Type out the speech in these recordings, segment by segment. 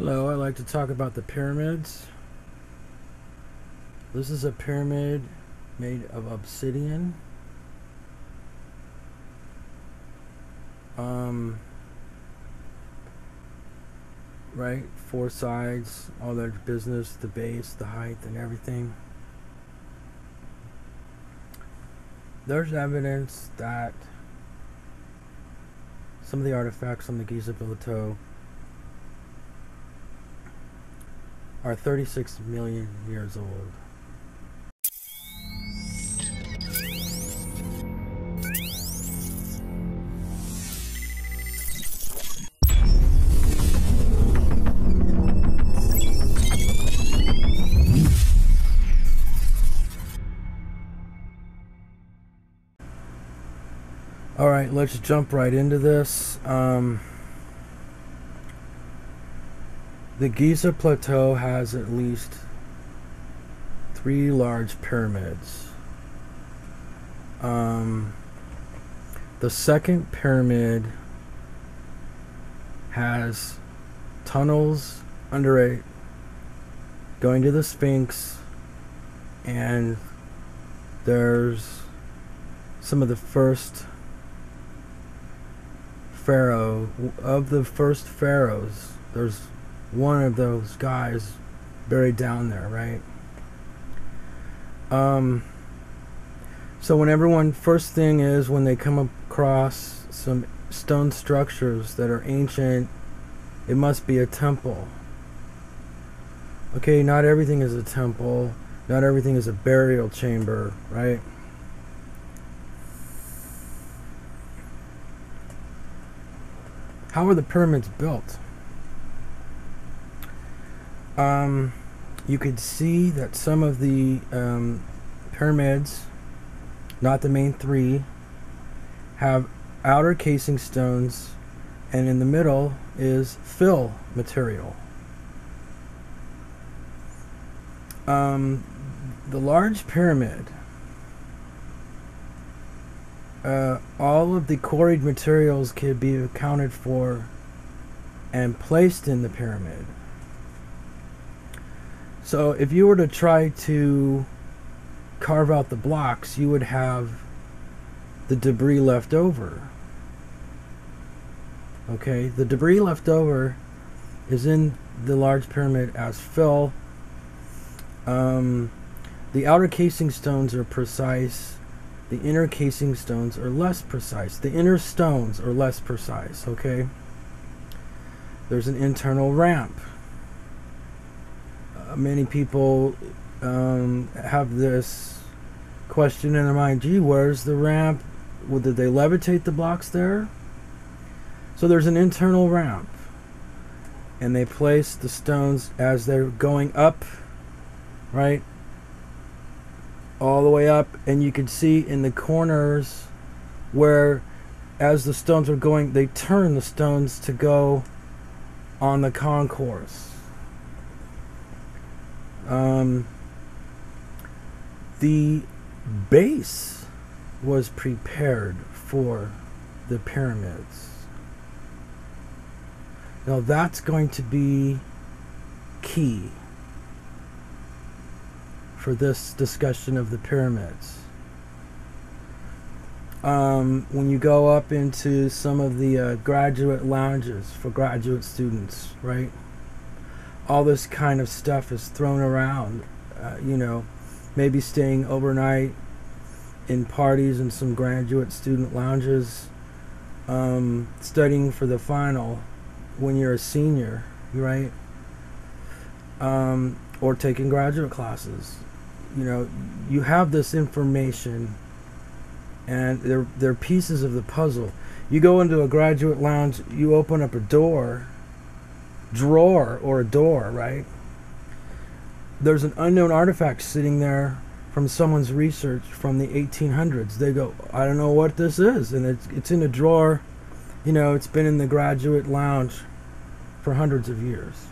Hello, I'd like to talk about the pyramids. This is a pyramid made of obsidian. Right, four sides, all their business, the base, the height, and everything. There's evidence that some of the artifacts on the Giza Plateau are 36 million years old. Alright, let's jump right into this. The Giza Plateau has at least 3 large pyramids. The second pyramid has tunnels under it going to the Sphinx, and there's some of the first pharaoh of the first pharaohs. There's one of those guys buried down there, right? So first thing is when they come across some stone structures that are ancient, it must be a temple. Okay, not everything is a temple, not everything is a burial chamber, right? How are the pyramids built? You could see that some of the pyramids, not the main 3, have outer casing stones, and in the middle is fill material. The large pyramid, all of the quarried materials can be accounted for and placed in the pyramid. So if you were to try to carve out the blocks, you would have the debris left over. Okay, the debris left over is in the large pyramid as fill. The outer casing stones are precise. The inner casing stones are less precise. The inner stones are less precise, okay? There's an internal ramp. Many people have this question in their mind, gee, where's the ramp? Well, did they levitate the blocks there? So there's an internal ramp, and they place the stones as they're going up, right? All the way up, and you can see in the corners where as the stones are going, they turn the stones to go on the concourse. The base was prepared for the pyramids. Now that's going to be key for this discussion of the pyramids. When you go up into some of the graduate lounges for graduate students, right? All this kind of stuff is thrown around, maybe staying overnight in parties in some graduate student lounges, studying for the final when you're a senior, right? Or taking graduate classes. You have this information, and they're pieces of the puzzle. You go into a graduate lounge, you open up a drawer, right? There's an unknown artifact sitting there from someone's research from the 1800s. They go, I don't know what this is, and it's in a drawer. It's been in the graduate lounge for hundreds of years.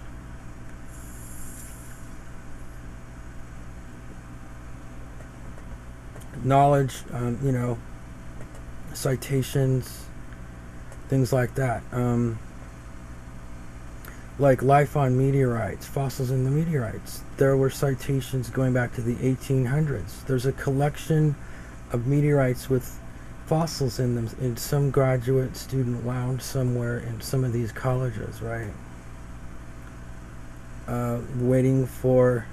Knowledge, citations, things like that. like life on meteorites, fossils in the meteorites. There were citations going back to the 1800s. There's a collection of meteorites with fossils in them in some graduate student lounge somewhere in some of these colleges, right? Waiting for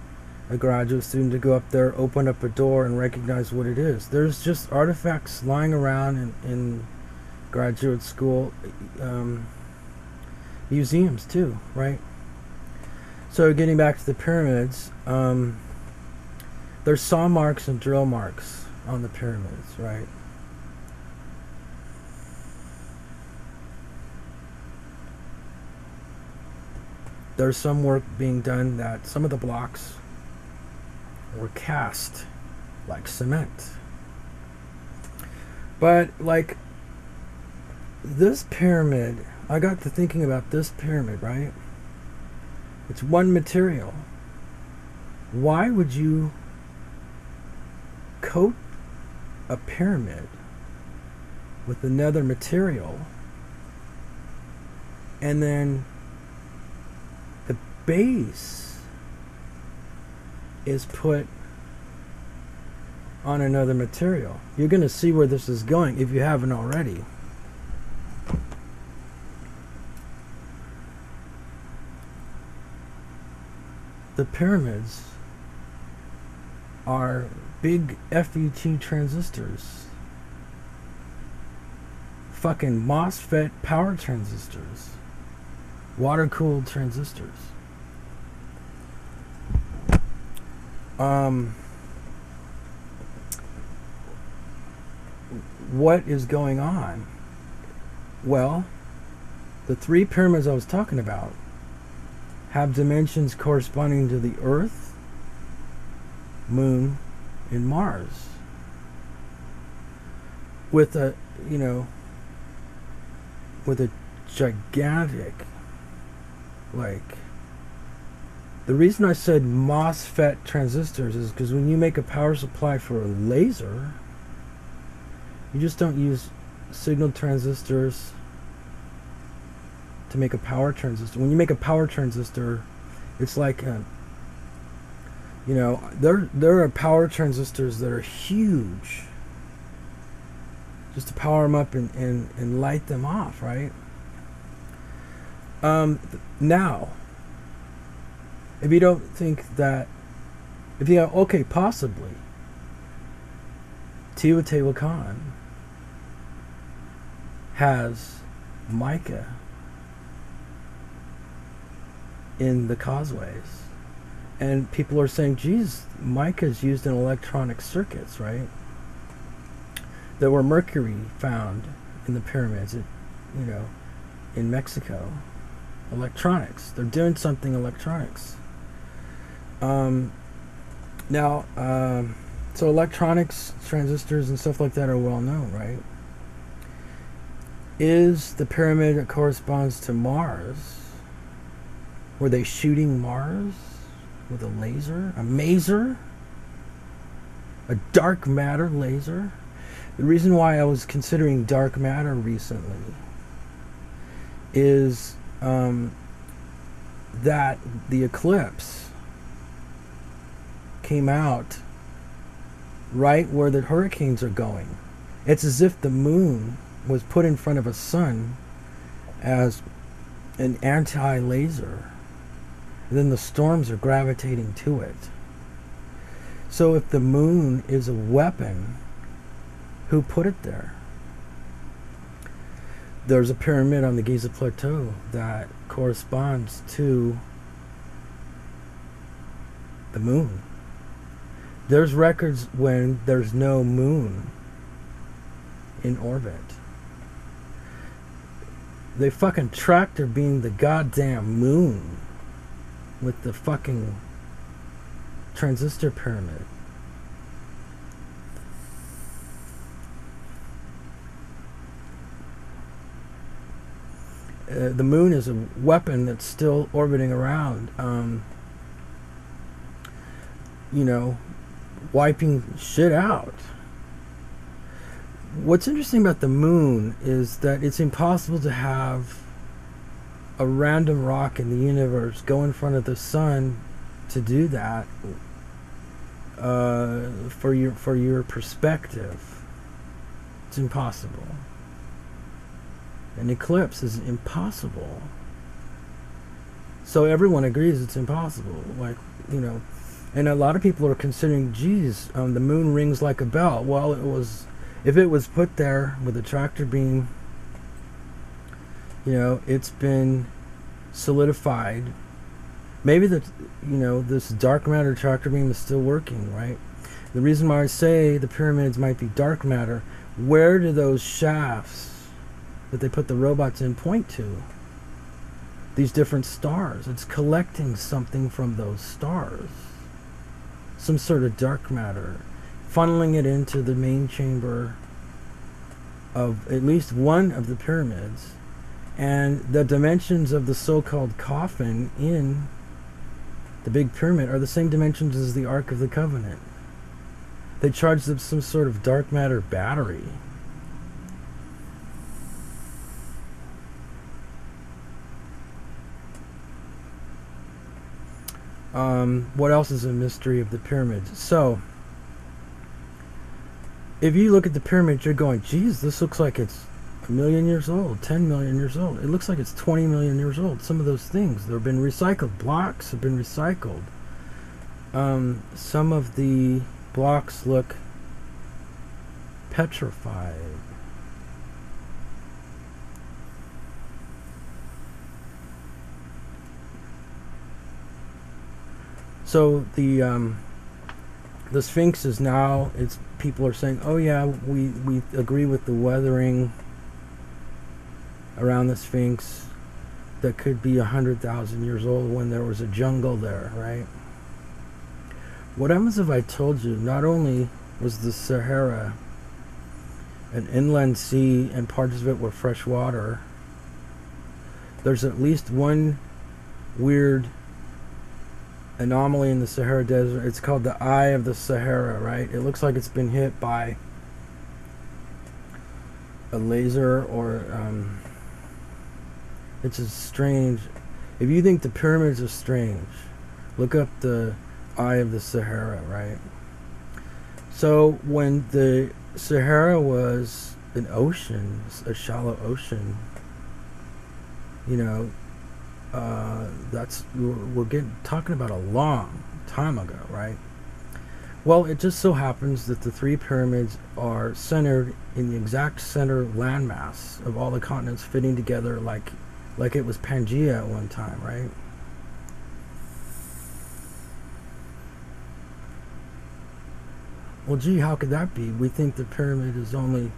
a graduate student to go up there, open up a door, and recognize what it is. There's just artifacts lying around in graduate school museums too, right? So getting back to the pyramids, there's saw marks and drill marks on the pyramids, right? There's some work being done that some of the blocks were cast like cement. But like this pyramid, I got to thinking about this pyramid, right? It's one material. Why would you coat a pyramid with another material and then the base is put on another material? You're going to see where this is going if you haven't already. The pyramids are big FET transistors. Fucking MOSFET power transistors. Water-cooled transistors. What is going on? Well, the three pyramids I was talking about have dimensions corresponding to the Earth, Moon, and Mars. With a, you know, with a gigantic, like, the reason I said MOSFET transistors is because when you make a power supply for a laser, you just don't use signal transistors to make a power transistor. When you make a power transistor, it's like you know, there are power transistors that are huge just to power them up and light them off, right? Now, if you don't think that, if you go, okay, possibly Teotihuacan has mica in the causeways, and people are saying, geez, mica is used in electronic circuits, right? There were mercury found in the pyramids, you know, in Mexico. Electronics, they're doing something electronics. Now, so electronics, transistors and stuff like that are well known, right? Is the pyramid that corresponds to Mars? Were they shooting Mars with a laser? A maser? A dark matter laser? The reason why I was considering dark matter recently is that the eclipse came out right where the hurricanes are going. It's as if the moon was put in front of a sun as an anti-laser. And then the storms are gravitating to it. So if the moon is a weapon, who put it there? There's a pyramid on the Giza Plateau that corresponds to the moon. There's records when there's no moon in orbit. They fucking tractor beamed the goddamn moon with the fucking transistor pyramid. The moon is a weapon that's still orbiting around, you know, wiping shit out. What's interesting about the moon is that it's impossible to have a random rock in the universe go in front of the sun to do that for your perspective. It's impossible. An eclipse is impossible. So everyone agrees it's impossible. Like, you know, and a lot of people are considering, geez, the moon rings like a bell. Well, if it was put there with a tractor beam, you know, it's been solidified. Maybe this dark matter tractor beam is still working, right? The reason why I say the pyramids might be dark matter, where do those shafts that they put the robots in point to? These different stars. It's collecting something from those stars. Some sort of dark matter, funneling it into the main chamber of at least one of the pyramids. And the dimensions of the so-called coffin in the big pyramid are the same dimensions as the Ark of the Covenant. They charged up some sort of dark matter battery. What else is a mystery of the pyramids? So, if you look at the pyramids, you're going, geez, this looks like it's 1 million years old, 10 million years old. It looks like it's 20 million years old. Some of those things, they've been recycled. Blocks have been recycled. Some of the blocks look petrified. So the Sphinx is now, people are saying, oh yeah, we agree with the weathering around the Sphinx that could be 100,000 years old when there was a jungle there, right? What happens if I told you not only was the Sahara an inland sea and parts of it were fresh water, there's at least one weird anomaly in the Sahara Desert. It's called the Eye of the Sahara, right? It looks like it's been hit by a laser or it's just strange. If you think the pyramids are strange, look up the Eye of the Sahara, right? So when the Sahara was an ocean, a shallow ocean, you know, we're talking about a long time ago, right? Well, it just so happens that the three pyramids are centered in the exact center landmass of all the continents fitting together like it was Pangea at one time, right? Well, gee, how could that be? We think the pyramid is only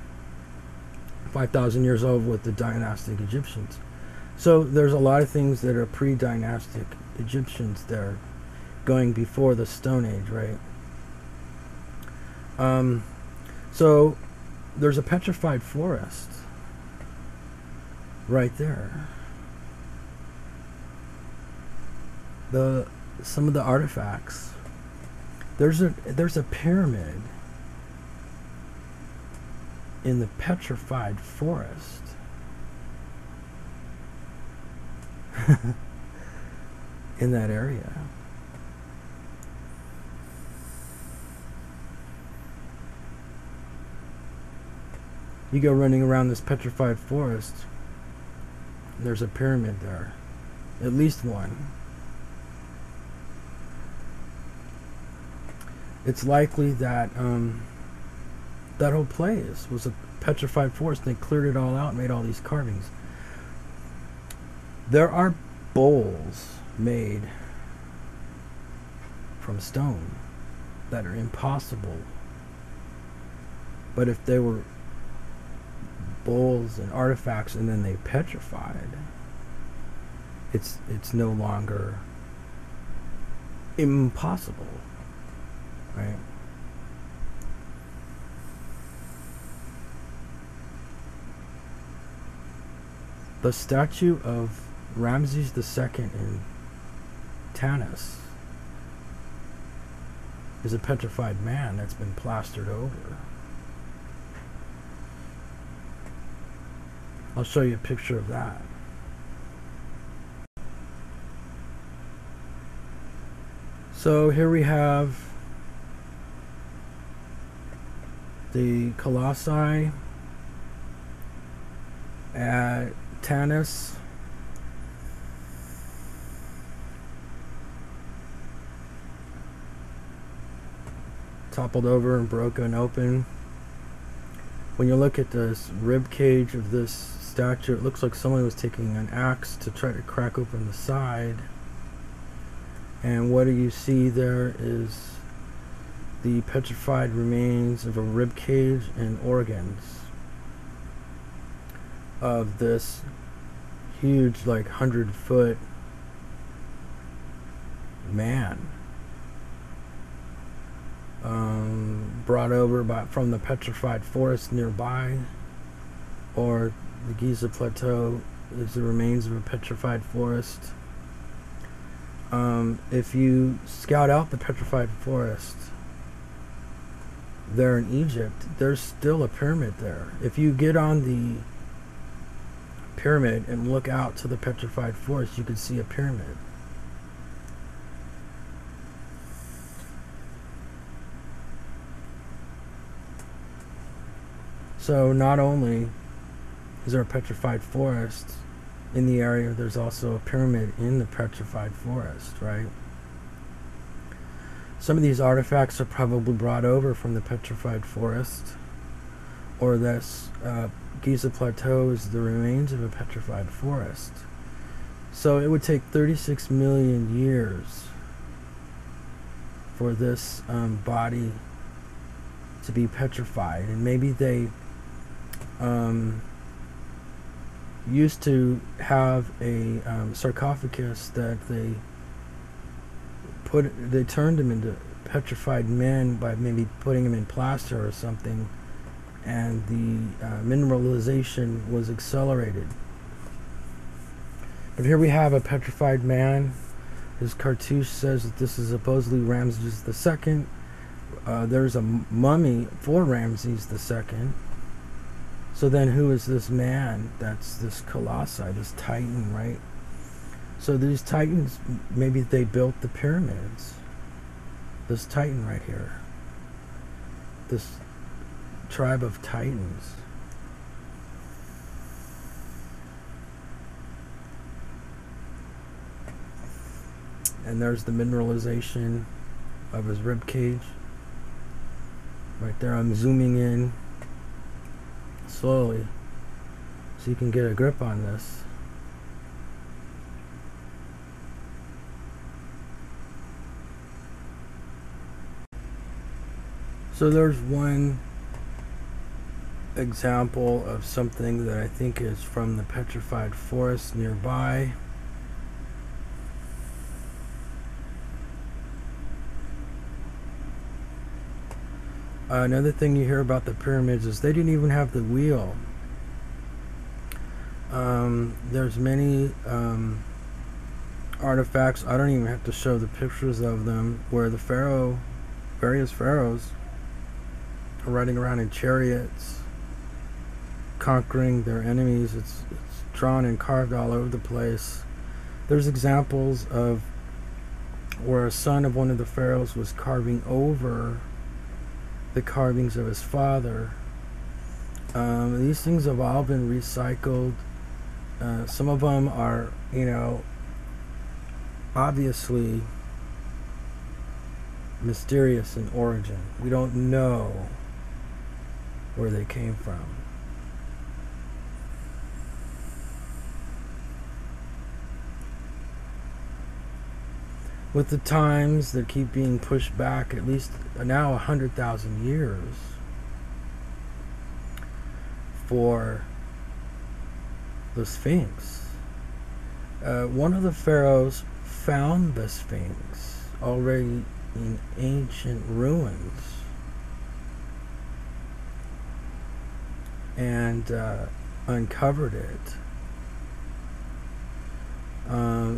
5,000 years old with the dynastic Egyptians. So there's a lot of things that are pre-dynastic Egyptians there, going before the Stone Age, right? So there's a petrified forest right there. Some of the artifacts. There's a pyramid in the petrified forest. In that area. You go running around this petrified forest, there's a pyramid there. At least one. It's likely that that whole place was a petrified forest. They cleared it all out and made all these carvings. There are bowls made from stone that are impossible. But if they were bowls and artifacts and then they petrified, it's no longer impossible, right? The statue of Ramses II in Tanis is a petrified man that's been plastered over. I'll show you a picture of that. So here we have the colossi at Tanis. Toppled over and broken open. When you look at this rib cage of this statue, it looks like someone was taking an axe to try to crack open the side. And what do you see there is the petrified remains of a rib cage and organs of this huge, like 100-foot man, brought over from the petrified forest nearby, or the Giza Plateau is the remains of a petrified forest. If you scout out the petrified forest there in Egypt, there's still a pyramid there. If you get on the pyramid and look out to the petrified forest, you can see a pyramid. So not only is there a petrified forest in the area, there's also a pyramid in the petrified forest, right? Some of these artifacts are probably brought over from the petrified forest, or this Giza Plateau is the remains of a petrified forest. So it would take 36 million years for this body to be petrified, and maybe they used to have a sarcophagus that they turned him into petrified men by maybe putting him in plaster or something, and the mineralization was accelerated. But here we have a petrified man. His cartouche says that this is supposedly Ramses II. There's a mummy for Ramses II. So then who is this man? That's this colossi, this titan, right? So these titans, maybe they built the pyramids. This titan right here. This tribe of titans. And there's the mineralization of his rib cage. Right there, I'm zooming in slowly so you can get a grip on this. So there's one example of something that I think is from the petrified forest nearby. Another thing you hear about the pyramids is they didn't even have the wheel. There's many artifacts, I don't even have to show the pictures of them, where the various pharaohs are riding around in chariots, conquering their enemies. It's drawn and carved all over the place. There's examples of where a son of one of the pharaohs was carving over the carvings of his father. These things have all been recycled. Some of them are, obviously mysterious in origin. We don't know where they came from. With the times that keep being pushed back at least now 100,000 years for the Sphinx. One of the pharaohs found the Sphinx already in ancient ruins and uncovered it.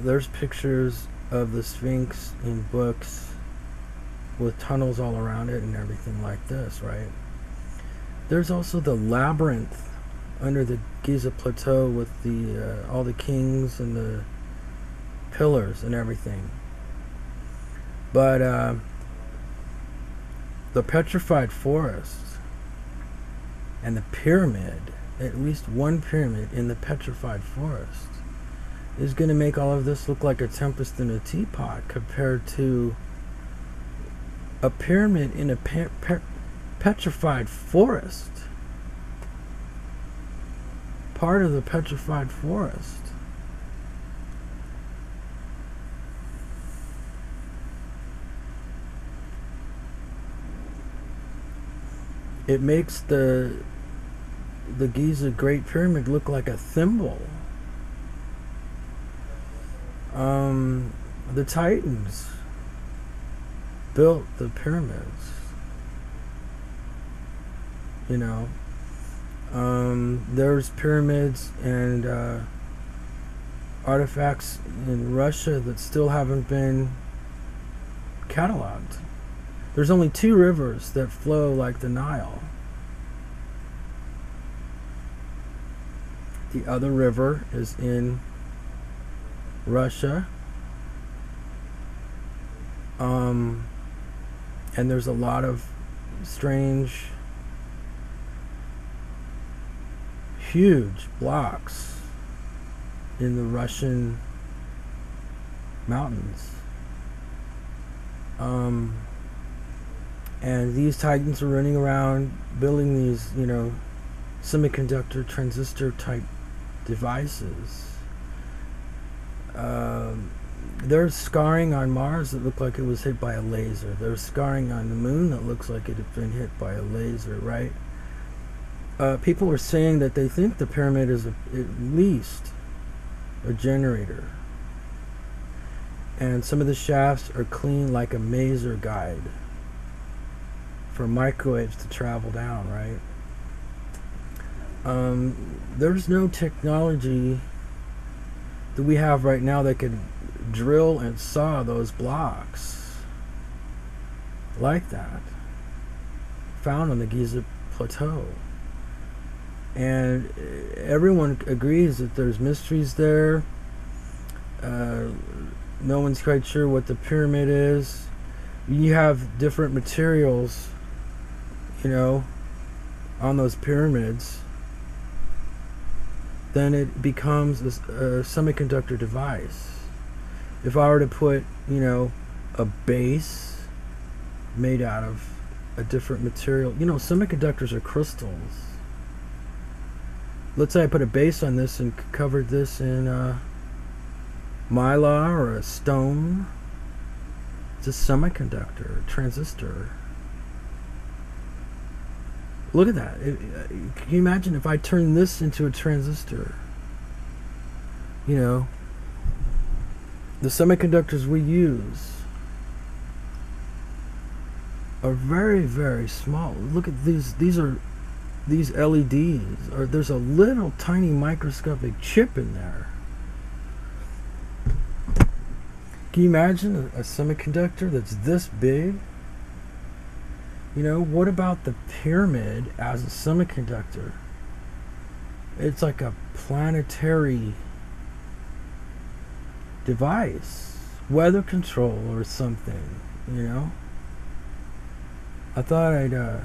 There's pictures of the Sphinx in books with tunnels all around it and everything like this, right? There's also the labyrinth under the Giza Plateau with the all the kings and the pillars and everything. But the petrified forest and the pyramid, at least one pyramid in the petrified forest, is going to make all of this look like a tempest in a teapot compared to a pyramid in a petrified forest. Part of the petrified forest. It makes the Giza Great Pyramid look like a thimble. The Titans built the pyramids. You know, there's pyramids and artifacts in Russia that still haven't been cataloged. There's only 2 rivers that flow like the Nile. The other river is in Russia. And there's a lot of strange, huge blocks in the Russian mountains. And these titans are running around building these, you know, semiconductor transistor type devices. There's scarring on Mars that looked like it was hit by a laser. There's scarring on the moon that looks like it had been hit by a laser, right? People are saying that they think the pyramid is at least a generator. And some of the shafts are clean like a maser guide for microwaves to travel down, right? There's no technology that we have right now that could drill and saw those blocks like that found on the Giza Plateau. And everyone agrees that there's mysteries there. No one's quite sure what the pyramid is. You have different materials, you know, on those pyramids. Then it becomes a semiconductor device. If I were to put, you know, a base made out of a different material, you know, semiconductors are crystals. Let's say I put a base on this and covered this in mylar or a stone. It's a semiconductor, a transistor. Look at that. Can you imagine if I turn this into a transistor? You know, the semiconductors we use are very, very small. Look at these. These LEDs. Or there's a little tiny microscopic chip in there. Can you imagine a semiconductor that's this big? You know, what about the pyramid as a semiconductor? It's like a planetary device, weather control or something, you know? I thought I'd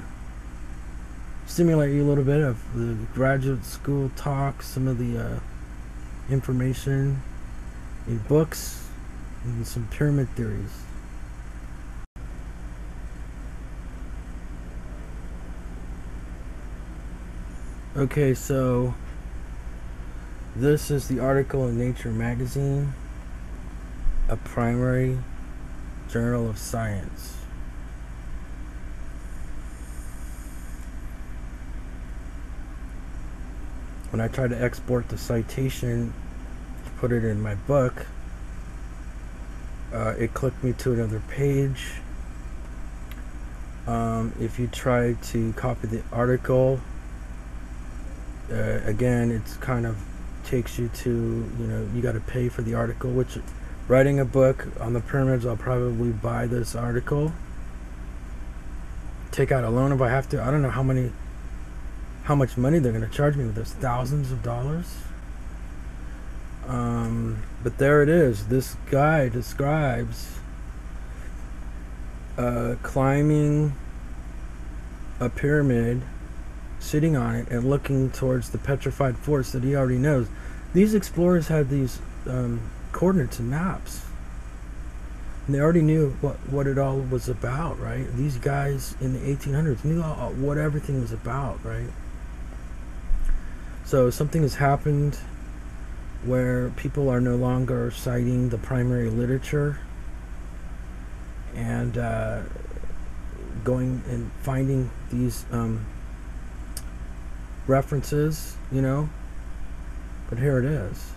stimulate you a little bit of the graduate school talk, some of the information in books, and some pyramid theories. Okay, so this is the article in Nature magazine, a primary journal of science. When I tried to export the citation to put it in my book, it clicked me to another page. If you try to copy the article, again, it's kind of takes you to, you know, you got to pay for the article, which writing a book on the pyramids, I'll probably buy this article, take out a loan if I have to. I don't know how much money they're going to charge me with this, thousands of dollars. But there it is. This guy describes climbing a pyramid, sitting on it, and looking towards the petrified forest that he already knows. These explorers had these coordinates and maps. And they already knew what it all was about, right? These guys in the 1800s knew what everything was about, right? So something has happened where people are no longer citing the primary literature and going and finding these references, you know. But here it is.